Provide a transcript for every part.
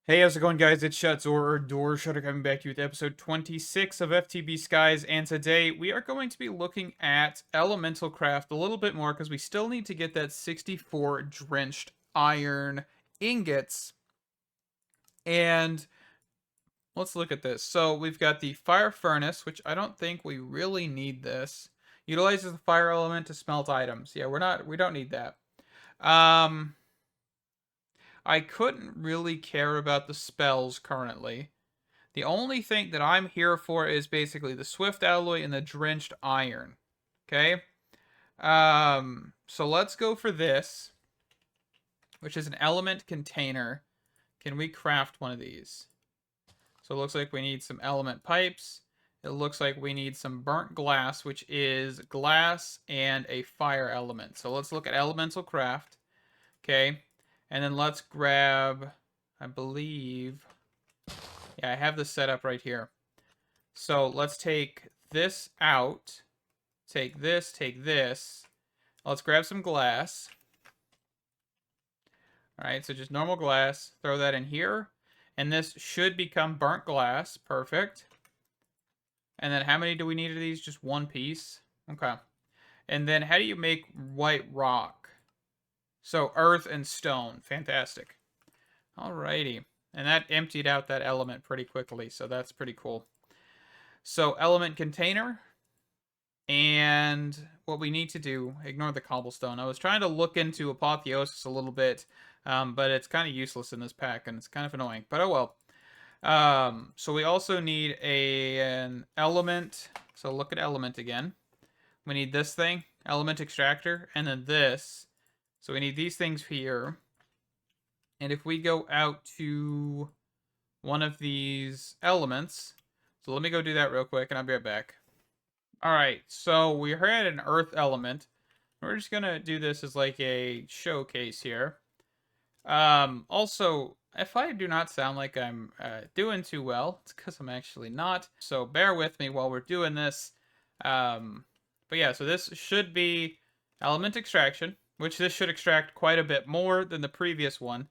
Hey, how's it going, guys? It's Shuts or Door Shutter coming back to you with episode 26 of FTB Skies, and today we are going to be looking at Elemental Craft a little bit more because we still need to get that 64 drenched iron ingots. And let's look at this. So we've got the Fire Furnace, which I don't think we really need this. Utilizes the fire element to smelt items. Yeah, we don't need that. Um, I couldn't really care about the spells currently. The only thing that I'm here for is basically the Swift Alloy and the Drenched Iron. Okay? So let's go for this, which is an element container. Can we craft one of these? So it looks like we need some element pipes. It looks like we need some burnt glass, which is glass and a fire element. So let's look at elemental craft. Okay? And then let's grab, I believe, yeah, I have this set up right here. So let's take this out. Take this, take this. Let's grab some glass. Alright, so just normal glass. Throw that in here. And this should become burnt glass. Perfect. And then how many do we need of these? Just one piece. Okay. And then how do you make white rock? So earth and stone. Fantastic. Alrighty. And that emptied out that element pretty quickly, so that's pretty cool. So element container. And what we need to do, ignore the cobblestone. I was trying to look into apotheosis a little bit, but it's kind of useless in this pack, and it's kind of annoying. But oh well. So we also need an element. So look at element again. We need this thing, element extractor, and then this. So we need these things here. And if we go out to one of these elements, so let me go do that real quick, and I'll be right back. Alright, so we're at an earth element. We're just gonna do this as like a showcase here. Also, if I do not sound like I'm doing too well, it's because I'm actually not. So bear with me while we're doing this. But yeah, so this should be element extraction, which this should extract quite a bit more than the previous one.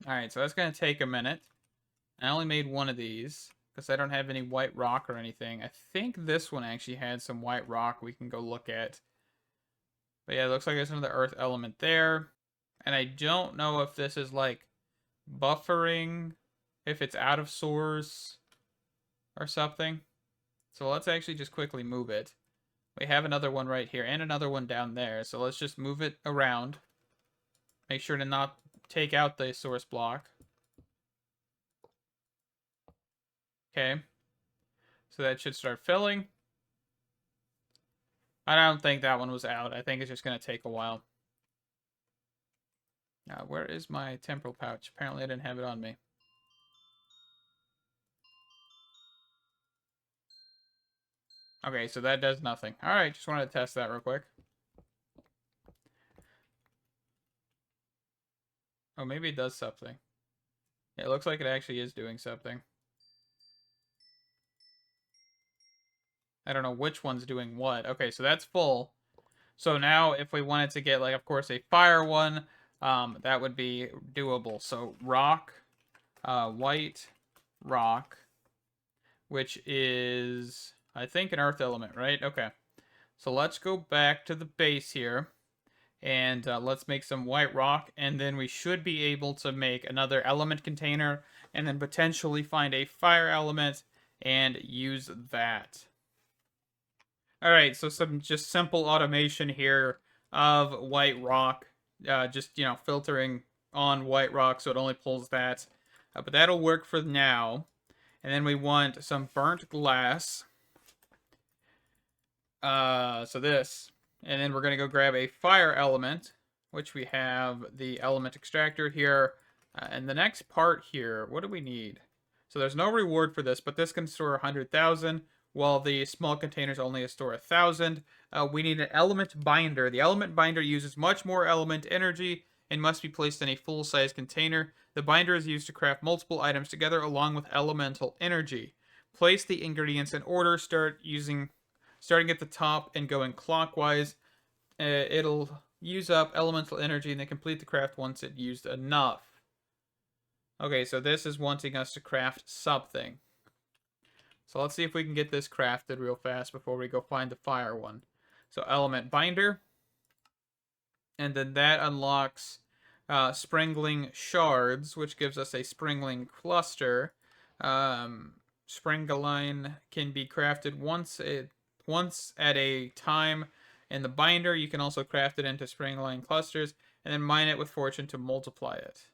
Alright, so that's going to take a minute. I only made one of these because I don't have any white rock or anything. I think this one actually had some white rock we can go look at. But yeah, it looks like there's another earth element there. And I don't know if this is like buffering, if it's out of source or something. So let's actually just quickly move it. We have another one right here and another one down there. So let's just move it around. Make sure to not take out the source block. Okay. So that should start filling. I don't think that one was out. I think it's just going to take a while. Now, where is my temporal pouch? Apparently I didn't have it on me. Okay, so that does nothing. Alright, just wanted to test that real quick. Oh, maybe it does something. It looks like it actually is doing something. I don't know which one's doing what. Okay, so that's full. So now if we wanted to get, like, of course, a fire one, that would be doable. So rock, white rock, which is, I think, an earth element, right? Okay. So let's go back to the base here. And let's make some white rock. And then we should be able to make another element container. And then potentially find a fire element and use that. Alright, so some just simple automation here of white rock. Just, you know, filtering on white rock so it only pulls that. But that'll work for now. And then we want some burnt glass. So this. And then we're going to go grab a fire element, which we have the element extractor here. And the next part here, what do we need? So there's no reward for this, but this can store 100,000, while the small containers only store 1,000. We need an element binder. The element binder uses much more element energy and must be placed in a full-size container. The binder is used to craft multiple items together along with elemental energy. Place the ingredients in order, starting at the top and going clockwise. It'll use up elemental energy and then complete the craft once it used enough. Okay, so this is wanting us to craft something. So let's see if we can get this crafted real fast before we go find the fire one. So element binder. And then that unlocks Springling shards, which gives us a Springling cluster. Springaline can be crafted once at a time in the binder. You can also craft it into Springline clusters, and then mine it with fortune to multiply it.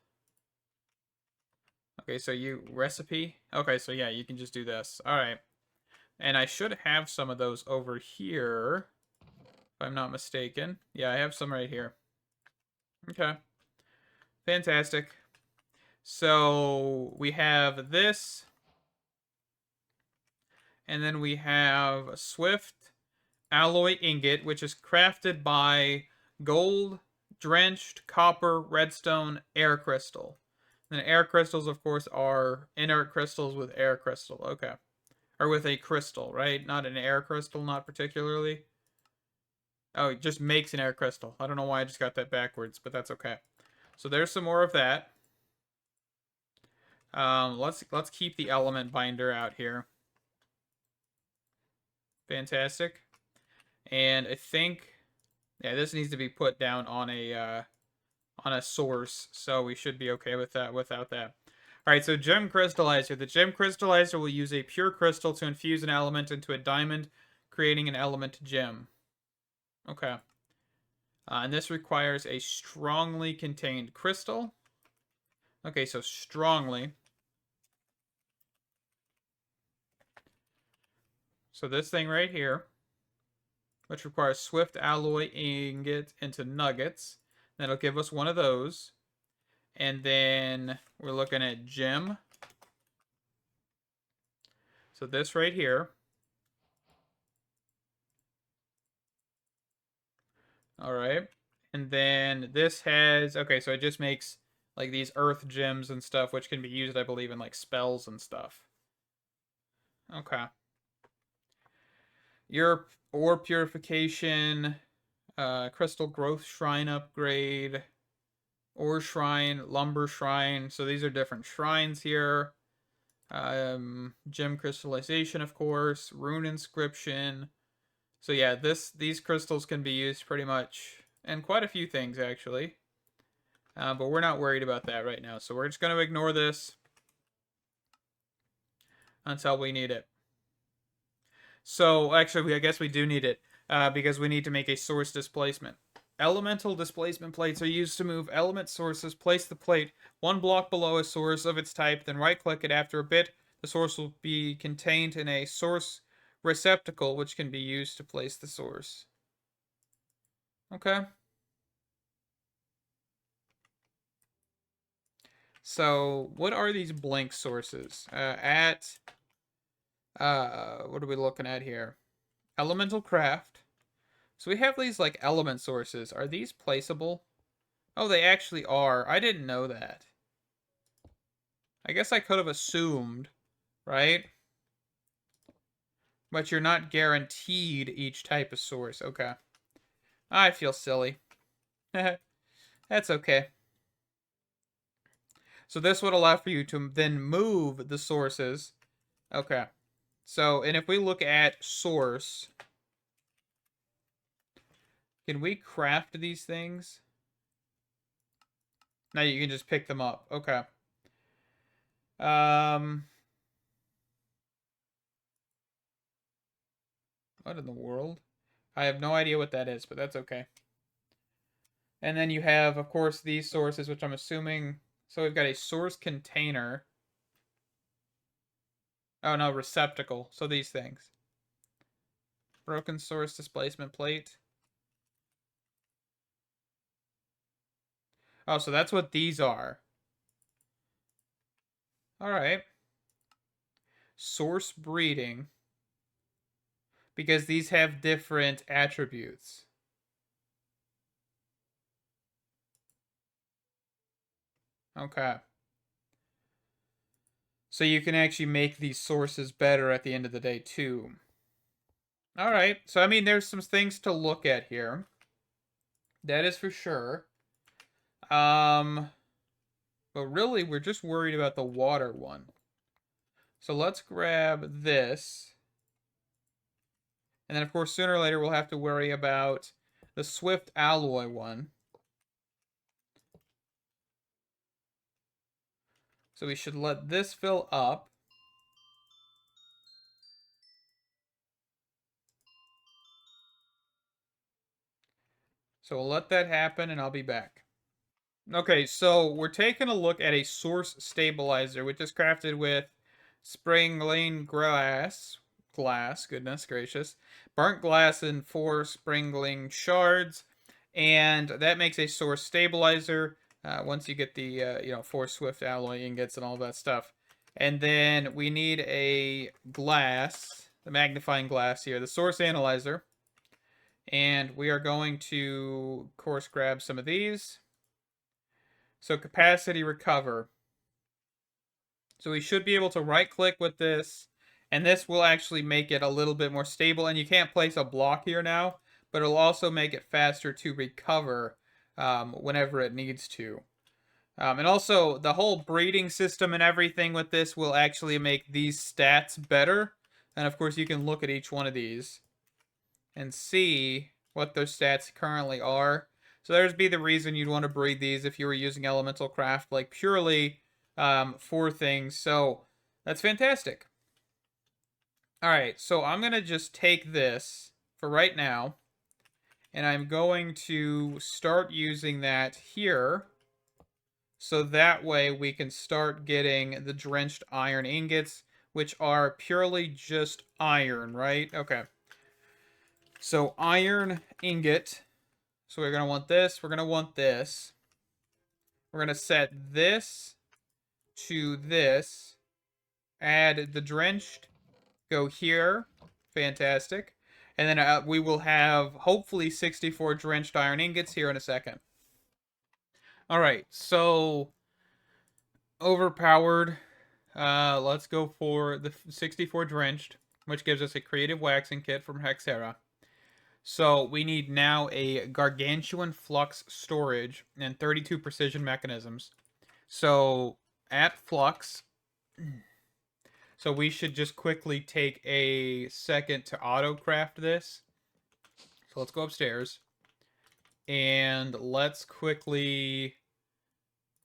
Okay, so you recipe. Okay, so yeah, you can just do this. All right, and I should have some of those over here, if I'm not mistaken. Yeah, I have some right here. Okay, fantastic. So we have this, and then we have a Swift alloy ingot, which is crafted by gold, drenched, copper, redstone, air crystal. And air crystals, of course, are inert crystals with air crystal. Okay. Or with a crystal, right? Not an air crystal, not particularly. Oh, it just makes an air crystal. I don't know why I just got that backwards, but that's okay. So there's some more of that. Let's keep the element binder out here. Fantastic. And I think, yeah, this needs to be put down on a source, so we should be okay with that without that. All right, so gem crystallizer. The gem crystallizer will use a pure crystal to infuse an element into a diamond, creating an element gem. Okay. And this requires a strongly contained crystal. Okay, so strongly. So this thing right here, which requires swift alloy ingot into nuggets. That'll give us one of those. And then we're looking at gem. So this right here. All right. And then this has, okay, so it just makes like these earth gems and stuff, which can be used, I believe, in like spells and stuff. Okay. Your ore purification, crystal growth shrine upgrade, ore shrine, lumber shrine. So these are different shrines here. Gem crystallization, of course, rune inscription. So yeah, these crystals can be used pretty much in quite a few things actually. But we're not worried about that right now. So we're just going to ignore this until we need it. So actually, I guess we do need it because we need to make a source displacement. Elemental displacement plates are used to move element sources. Place the plate one block below a source of its type, then right-click it. After a bit, the source will be contained in a source receptacle, which can be used to place the source. Okay. So, what are these blank sources? What are we looking at here? Elemental craft. So we have these like element sources. Are these placeable? Oh, they actually are. I didn't know that. I guess I could have assumed, right? But you're not guaranteed each type of source. Okay. I feel silly. That's okay. So this would allow for you to then move the sources. Okay. So, and if we look at source, can we craft these things? No, you can just pick them up. Okay. What in the world? I have no idea what that is, but that's okay. And then you have, of course, these sources, which I'm assuming... So we've got a source container. Oh, no, receptacle. So these things. Broken source displacement plate. Oh, so that's what these are. All right. Source breeding. Because these have different attributes. Okay. So you can actually make these sources better at the end of the day, too. All right. So, I mean, there's some things to look at here. That is for sure. Um, but really, we're just worried about the water one. So let's grab this. And then, of course, sooner or later, we'll have to worry about the Swift Alloy one. So we should let this fill up. So we'll let that happen, and I'll be back. Okay, so we're taking a look at a source stabilizer, which is crafted with springling glass, goodness gracious, burnt glass and 4 springling shards, and that makes a source stabilizer. Once you get the 4 swift alloy ingots and all that stuff, and then we need a glass, the magnifying glass here, the source analyzer, and we are going to, of course, grab some of these. So capacity recover. So we should be able to right click with this, and this will actually make it a little bit more stable. And you can't place a block here now, but it'll also make it faster to recover whenever it needs to. And also, the whole breeding system and everything with this will actually make these stats better. And of course, you can look at each one of these and see what their stats currently are. So there's be the reason you'd want to breed these if you were using elemental craft like purely for things. So that's fantastic. All right, so I'm gonna just take this for right now, and I'm going to start using that here. So that way we can start getting the drenched iron ingots, which are purely just iron, right? Okay. So iron ingot. So we're going to want this. We're going to want this. We're going to set this to this. Add the drenched. Go here. Fantastic. And then we will have hopefully 64 drenched iron ingots here in a second. All right. So overpowered. Let's go for the 64 drenched, which gives us a creative waxing kit from Hexera. So we need now a gargantuan flux storage and 32 precision mechanisms. So at flux, so we should just quickly take a second to auto craft this. So let's go upstairs and let's quickly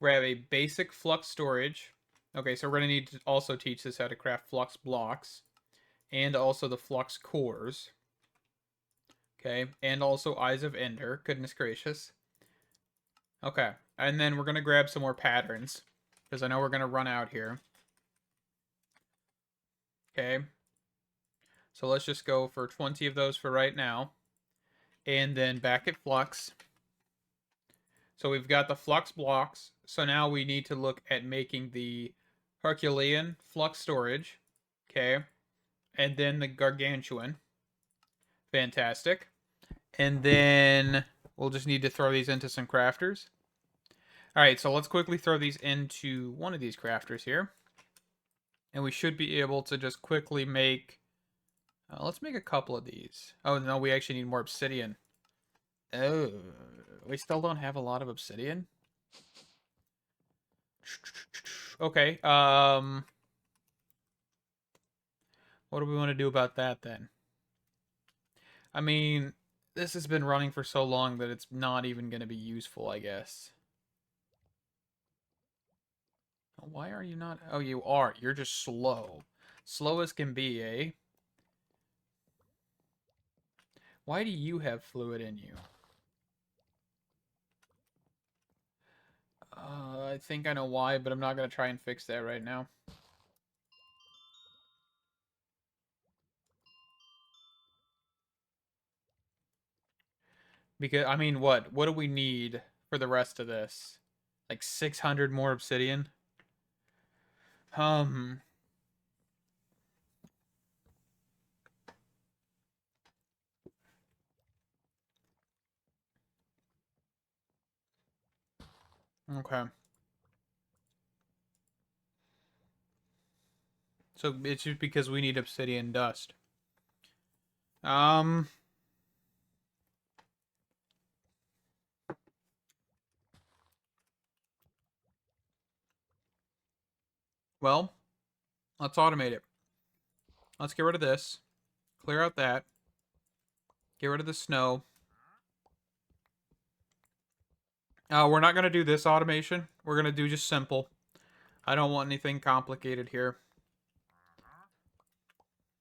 grab a basic flux storage. Okay, so we're going to need to also teach this how to craft flux blocks and also the flux cores. Okay, and also Eyes of Ender. Goodness gracious. Okay, and then we're going to grab some more patterns, because I know we're going to run out here. Okay, so let's just go for 20 of those for right now. And then back at Flux. So we've got the Flux blocks, so now we need to look at making the Herculean Flux storage. Okay, and then the Gargantuan. Fantastic. And then we'll just need to throw these into some crafters. Alright, so let's quickly throw these into one of these crafters here. And we should be able to just quickly make... let's make a couple of these. Oh, no, we actually need more obsidian. Oh, we still don't have a lot of obsidian? Okay, what do we want to do about that, then? I mean, this has been running for so long that it's not even going to be useful, I guess. Why are you not... Oh, you are. You're just slow. Slow as can be, eh? Why do you have fluid in you? I think I know why, but I'm not going to try and fix that right now. Because, I mean, what? What do we need for the rest of this? Like 600 more obsidian? Um... Okay. So it's just because we need obsidian dust. Um... Well, let's automate it. Let's get rid of this. Clear out that. Get rid of the snow. We're not going to do this automation. We're going to do just simple. I don't want anything complicated here.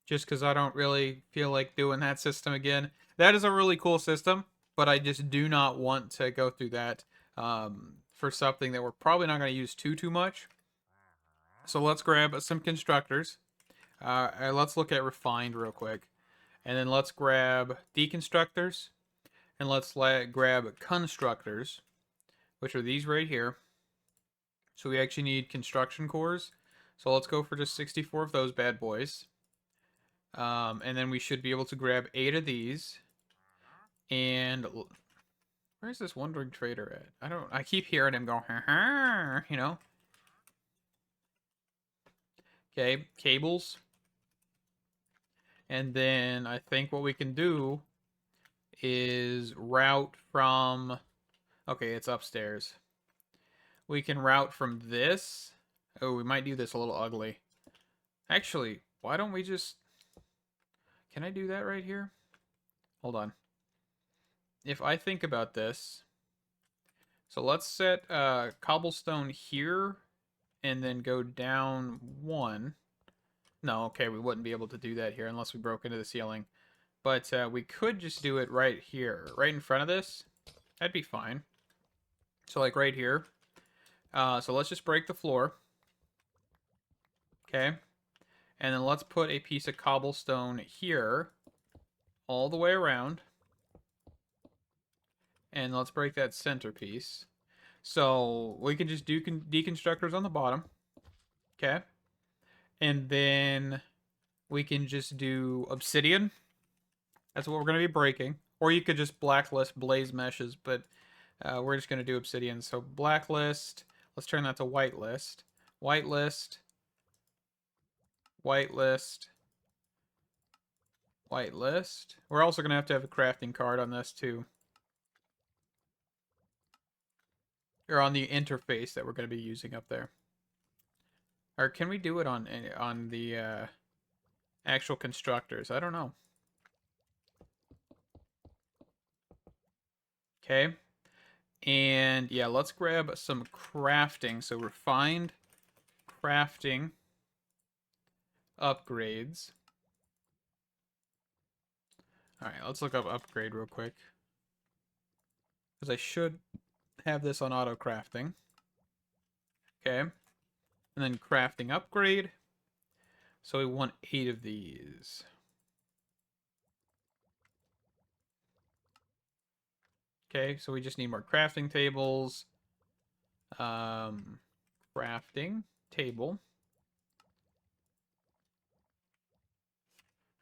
Just because I don't really feel like doing that system again. That is a really cool system, but I just do not want to go through that for something that we're probably not going to use too much. So let's grab some constructors. Let's look at refined real quick. And then let's grab deconstructors. And let's grab constructors, which are these right here. So we actually need construction cores. So let's go for just 64 of those bad boys. And then we should be able to grab 8 of these. And where's this wandering trader at? I keep hearing him go, you know? Okay, cables. And then I think what we can do is route from... Okay, it's upstairs. We can route from this. Oh, we might do this a little ugly. Actually, why don't we just... Can I do that right here? Hold on. If I think about this... So let's set cobblestone here and then go down 1. No, okay, we wouldn't be able to do that here unless we broke into the ceiling. But we could just do it right here, right in front of this. That'd be fine. So like right here. So let's just break the floor. Okay. And then let's put a piece of cobblestone here all the way around. And let's break that centerpiece. So we can just do deconstructors on the bottom. Okay. And then we can just do obsidian. That's what we're going to be breaking. Or you could just blacklist blaze meshes, but we're just going to do obsidian. So blacklist. Let's turn that to whitelist. Whitelist. Whitelist. Whitelist. We're also going to have a crafting card on this too. Or on the interface that we're going to be using up there. Or can we do it on the actual constructors? I don't know. Okay. And yeah, let's grab some crafting. So refined crafting upgrades. All right, let's look up upgrade real quick. Because I should have this on auto crafting. Okay. And then crafting upgrade. So we want 8 of these. Okay, so we just need more crafting tables. Crafting table.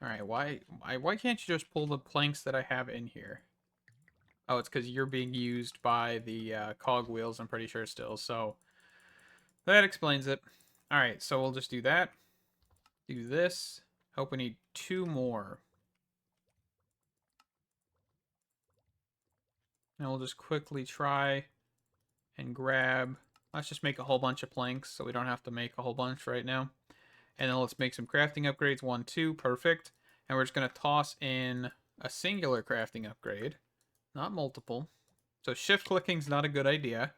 All right, why can't you just pull the planks that I have in here? Oh, it's because you're being used by the cogwheels, I'm pretty sure still. So that explains it. All right, so we'll just do that. Do this. Hope we need 2 more. And we'll just quickly try and grab... Let's just make a whole bunch of planks so we don't have to make a whole bunch right now. And then let's make some crafting upgrades. 1, 2, perfect. And we're just going to toss in a singular crafting upgrade, not multiple. So shift clicking's not a good idea.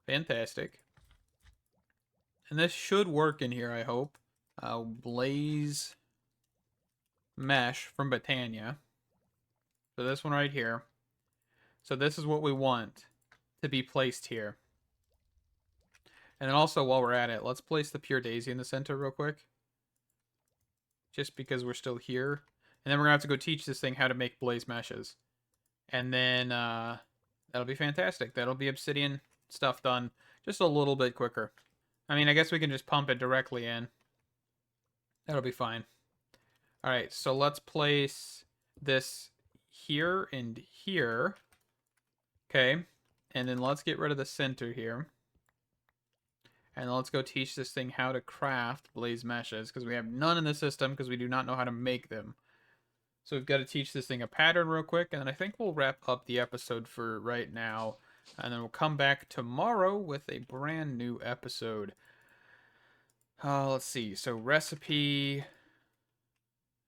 Fantastic. And this should work in here, I hope. Blaze mesh from Botania. So this one right here. So this is what we want to be placed here. And then also, while we're at it, let's place the pure daisy in the center real quick. Just because we're still here. And then we're going to have to go teach this thing how to make blaze meshes. And then that'll be fantastic. That'll be obsidian stuff done just a little bit quicker. I mean, I guess we can just pump it directly in. That'll be fine. All right, so let's place this here and here. Okay, and then let's get rid of the center here. And let's go teach this thing how to craft blaze meshes, because we have none in the system because we do not know how to make them. So we've got to teach this thing a pattern real quick, and then I think we'll wrap up the episode for right now. And then we'll come back tomorrow with a brand new episode. Let's see. So recipe,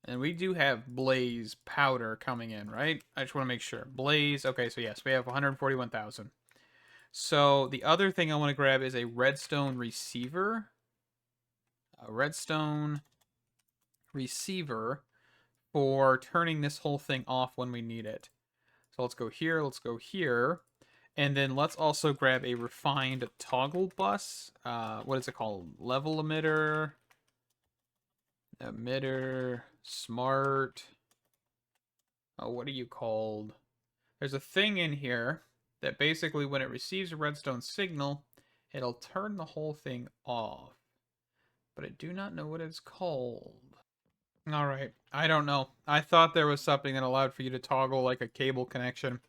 and we do have blaze powder coming in, right? I just want to make sure. Blaze. Okay, so yes, we have 141,000. So the other thing I want to grab is a redstone receiver. A redstone receiver for turning this whole thing off when we need it. So let's go here, let's go here. And then let's also grab a refined toggle bus. What is it called? Level emitter. Emitter. Smart. Oh, what are you called? There's a thing in here that basically when it receives a redstone signal, it'll turn the whole thing off. But I do not know what it's called. All right. I don't know. I thought there was something that allowed for you to toggle like a cable connection,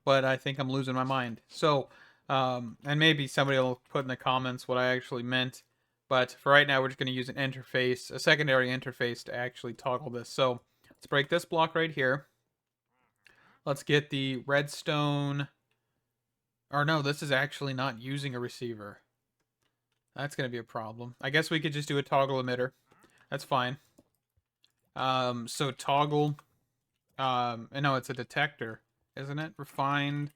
but I think I'm losing my mind. So, and maybe somebody will put in the comments what I actually meant. But for right now, we're just going to use an interface, a secondary interface to actually toggle this. So let's break this block right here. Let's get the redstone. Or no, this is actually not using a receiver. That's going to be a problem. I guess we could just do a toggle emitter. That's fine. So toggle. No, it's a detector, isn't it? Refined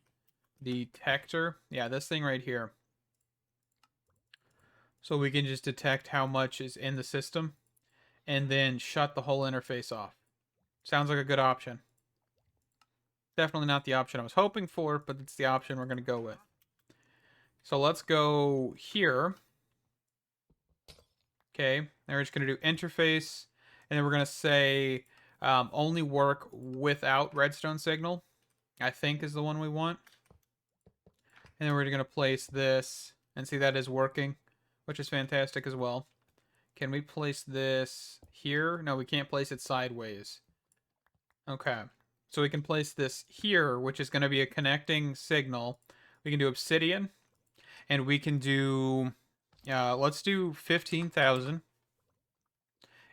detector. Yeah, this thing right here. So we can just detect how much is in the system and then shut the whole interface off. Sounds like a good option. Definitely not the option I was hoping for, but it's the option we're going to go with. So let's go here. Okay, and we're just going to do interface, and then we're going to say only work without redstone signal, I think is the one we want. And then we're going to place this, and see that is working, which is fantastic as well. Can we place this here? No, we can't place it sideways. Okay. So we can place this here, which is going to be a connecting signal. We can do Obsidian, and we can do, let's do 15,000.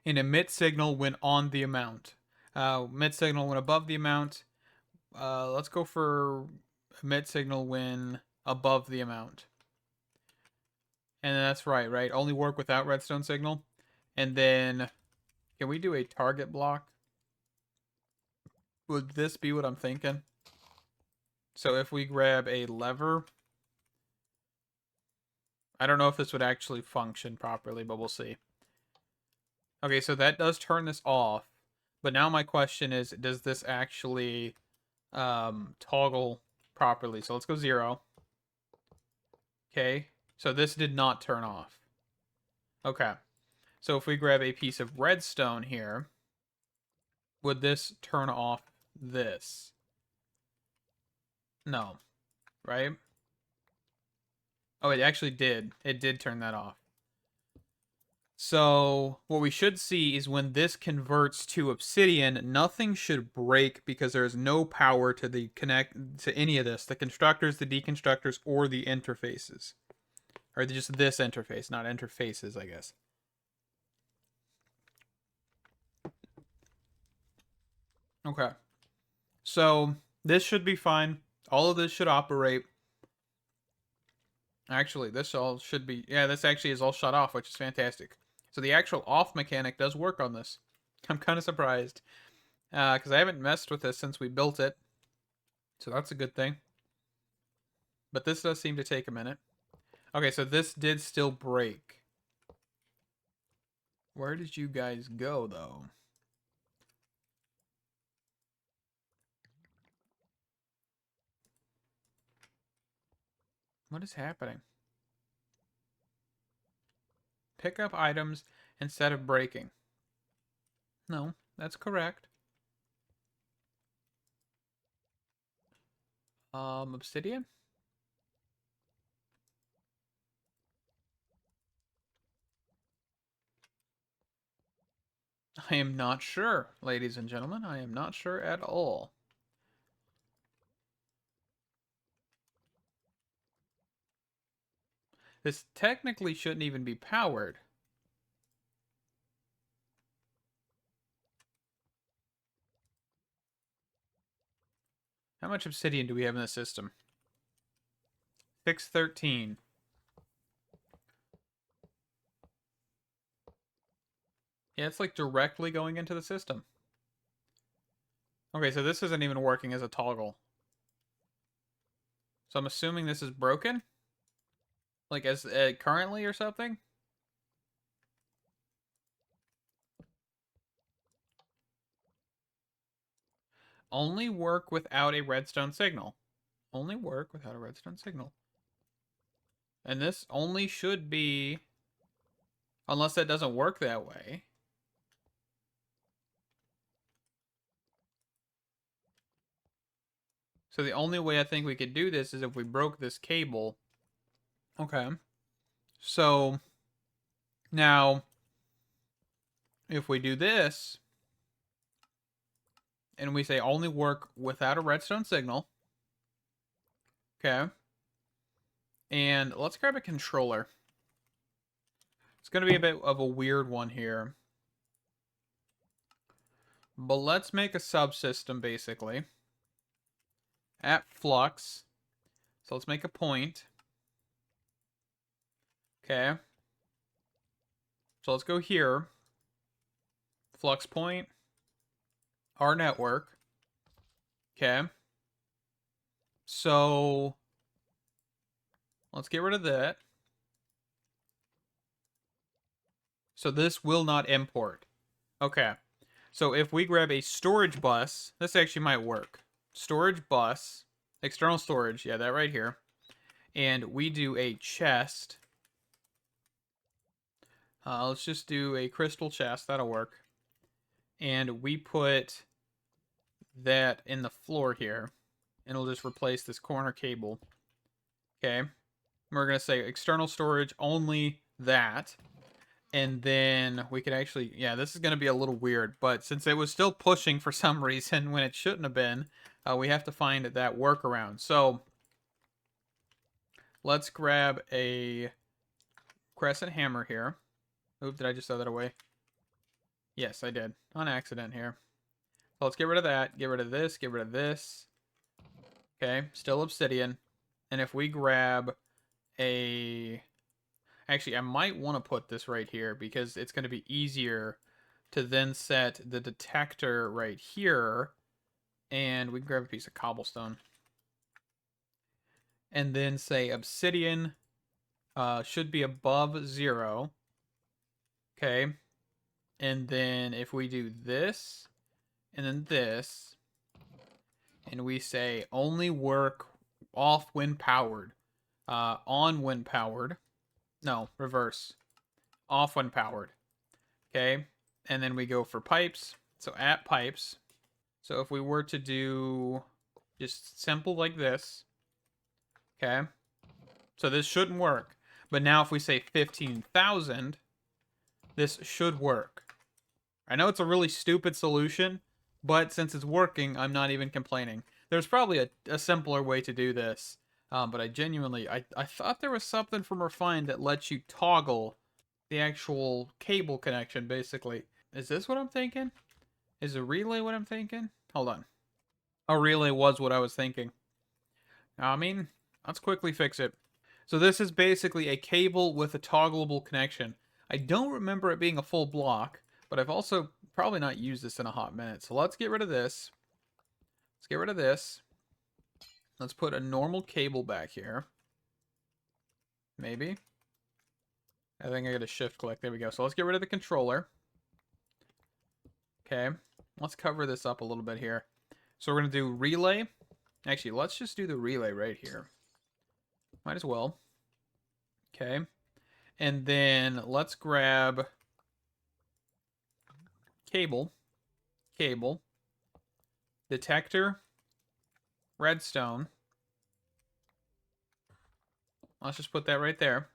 And emit signal when on the amount. Emit signal when above the amount. Let's go for emit signal when above the amount. And that's right? Only work without redstone signal. And then, can we do a target block? Would this be what I'm thinking? So if we grab a lever, I don't know if this would actually function properly, but we'll see. Okay, so that does turn this off. But now my question is, does this actually toggle properly? So let's go 0. Okay, so this did not turn off. Okay, so if we grab a piece of redstone here, would this turn off this? No, right? Oh, it actually did. It did turn that off. So what we should see is when this converts to Obsidian, nothing should break because there's no power to the connect to any of this, the constructors, the deconstructors, or the interfaces. Or just this interface, not interfaces, I guess. Okay. So this should be fine. All of this should operate. Actually, this all should be, yeah, this actually is all shut off, which is fantastic. So the actual off mechanic does work on this. I'm kind of surprised because I haven't messed with this since we built it. So that's a good thing. But this does seem to take a minute. Okay, so this did still break. Where did you guys go, though? What is happening? Pick up items instead of breaking. No, that's correct. Obsidian? I am not sure, ladies and gentlemen. I am not sure at all. This technically shouldn't even be powered. How much obsidian do we have in the system? 613. Yeah, it's like directly going into the system. Okay, so this isn't even working as a toggle. So I'm assuming this is broken? Like as currently or something? Only work without a redstone signal. Only work without a redstone signal. And this only should be... Unless that doesn't work that way. So the only way I think we could do this is if we broke this cable. Okay. So now if we do this and we say only work without a redstone signal. Okay. And let's grab a controller. It's going to be a bit of a weird one here. But let's make a subsystem basically at flux. So let's make a point. Okay. So let's go here. Flux point. Our network. Okay. So let's get rid of that. So this will not import. Okay. So if we grab a storage bus, this actually might work. Storage bus, external storage, yeah, that right here. And we do a chest. Let's just do a crystal chest, that'll work. And we put that in the floor here. And it'll just replace this corner cable. Okay. We're going to say external storage, only that. And then we could actually, yeah, this is going to be a little weird, but since it was still pushing for some reason when it shouldn't have been, we have to find that workaround. So let's grab a crescent hammer here. Oop, did I just throw that away? Yes, I did. On accident here. So let's get rid of that. Get rid of this. Get rid of this. Okay, still obsidian. And if we grab a... Actually, I might want to put this right here because it's going to be easier to then set the detector right here. And we can grab a piece of cobblestone. And then say obsidian should be above 0. Okay. And then if we do this, and then this, and we say only work off when powered, on when powered. No, reverse. Off when powered. Okay. And then we go for pipes. So at pipes. So if we were to do just simple like this. Okay. So this shouldn't work. But now if we say 15,000, this should work. I know it's a really stupid solution, but since it's working, I'm not even complaining. There's probably a simpler way to do this. But I genuinely, I thought there was something from Refined that lets you toggle the actual cable connection, basically. Is this what I'm thinking? Is a relay what I'm thinking? Hold on. A relay was what I was thinking. I mean, let's quickly fix it. So this is basically a cable with a toggleable connection. I don't remember it being a full block, but I've also probably not used this in a hot minute. So let's get rid of this. Let's get rid of this. Let's put a normal cable back here. Maybe. I think I got a shift click. There we go. So let's get rid of the controller. Okay. Let's cover this up a little bit here. So we're going to do relay. Actually, let's just do the relay right here. Might as well. Okay. And then let's grab cable. Cable. Detector. Redstone. Let's just put that right there.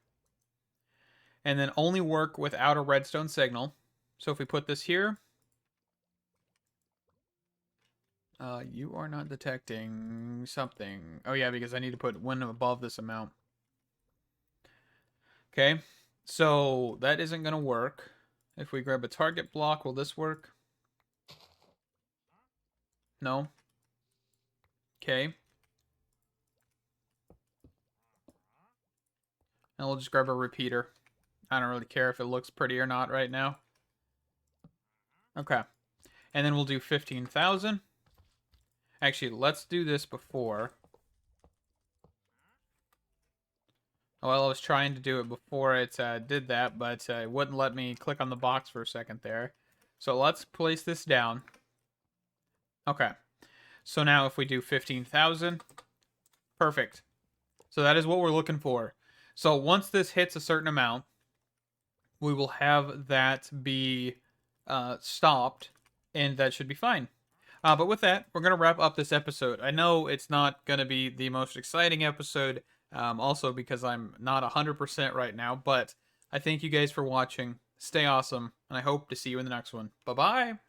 And then only work without a redstone signal. So if we put this here. You are not detecting something. Oh yeah, because I need to put when above this amount. Okay. So that isn't going to work. If we grab a target block, will this work? No. Okay. And we'll just grab a repeater. I don't really care if it looks pretty or not right now. Okay. And then we'll do 15,000. Actually, let's do this before. Well, I was trying to do it before it did that, but it wouldn't let me click on the box for a second there. So let's place this down. Okay. So now if we do 15,000, perfect. So that is what we're looking for. So once this hits a certain amount, we will have that be stopped, and that should be fine. But with that, we're going to wrap up this episode. I know it's not going to be the most exciting episode, also because I'm not 100% right now, but I thank you guys for watching. Stay awesome, and I hope to see you in the next one. Bye-bye!